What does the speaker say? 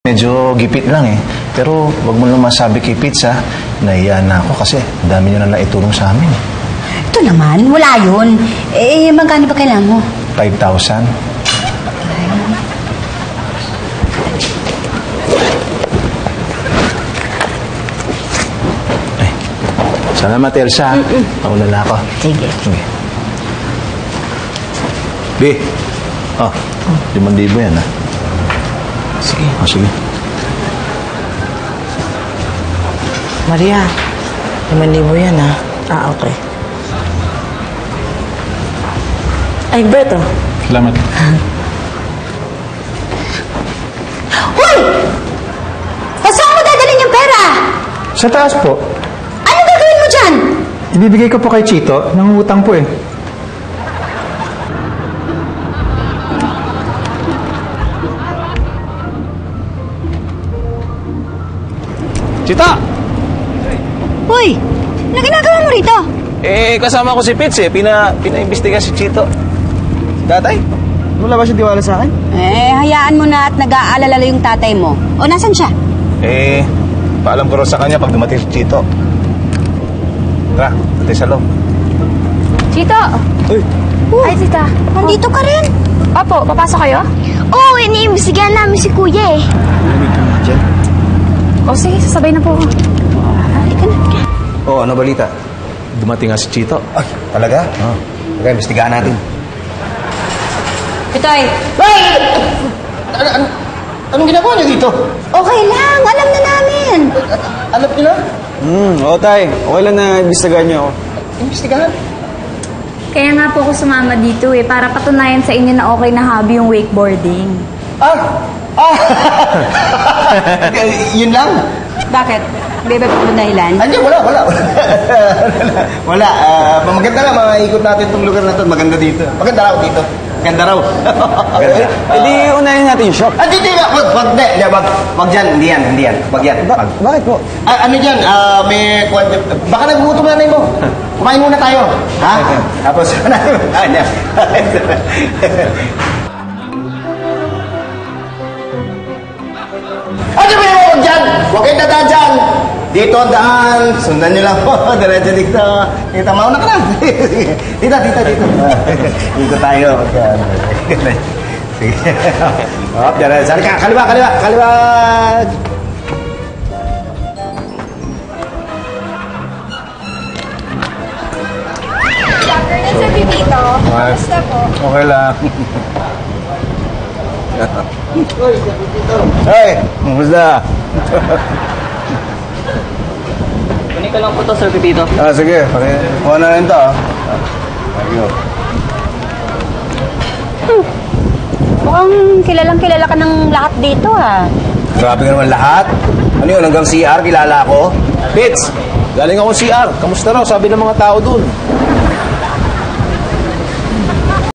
Medyo gipit lang eh. Pero wag mo naman masabi kay Pitts ha. Nahiya na ako kasi dami nyo na naitulong sa amin. Ito naman, wala yun. Eh, magkano ba kailangan mo? 5,000. Ay, salamat Elsa. Nauna na ako. Sige. Sige. B. Oh, 5,000 yan ha. Sige. Oh, sige. Maria, 5,000 yan ha. Okay. Ay, Berto. Salamat. Hoy! Saan mo dadalhin yung pera? Sa taas po. Ano gagawin mo dyan? Ibibigay ko po kay Chito. Nangungutang po eh. Chita! Hoy! Ano ginagawa mo rito? Kasama ko si Pitts eh. Pinaimbestiga si Chito. Tatay? Wala ba siya tiwala sa akin? Hayaan mo na at nag-aalala yung tatay mo. O, nasan siya? Paalam ko rin sa kanya pag dumating si Chito. Tara, tatay sa loob. Chito! Uy! Ay, tita. Nandito ka rin? Opo, papasok kayo? Oo, iniimbestigahan namin si kuya eh. O sige, sasabay na po ako. Halika na. Oh, ano balita? Dumating nga si Chito. Ay, talaga? Oo. Okay, investigahan natin. Pitoy! Ay! Anong ginagawa niyo dito? Okay lang, alam na namin. Alam niyo na? Oo, tay. Okay lang na imbestigahan niyo ako. Investigahan? Kaya nga po ako sumama dito eh, para patunayan sa inyo na okay na hobby yung wakeboarding. Yun lang? Bakit? May iba pa dahilan? Andiyan, wala. Wala. Maganda nga, maikot natin itong lugar na ito. Maganda dito. Maganda raw dito. Maganda raw. Di unahin natin yung shop. Hindi. Wag dyan. Hindi yan. Wag yan. Bakit po? Ano dyan? Baka nagugutom na mo. Kumain muna tayo. Ha? Tapos, dyan. Ano ba yung huwag dyan? Huwag kayong dadaan dyan. Dito ang daan. Sundan nyo lang po. Diretso dito. Dito, mauna ka na. Dito. Dito tayo. Sige. Hop, diretso. Halika, kaliwa. Sa Pipito. Kamusta po? Okay lang. Hey, kumusta? Kunin ko lang po to, Sir Pipito. Sige. Kuha na rin ito. Mukhang kilalang-kilala ka ng lahat dito, ha? Grabe ka naman lahat. Ano yun, hanggang CR, kilala ako? Pitts! Galing ako CR. Kamusta raw? Sabi ng mga tao dun.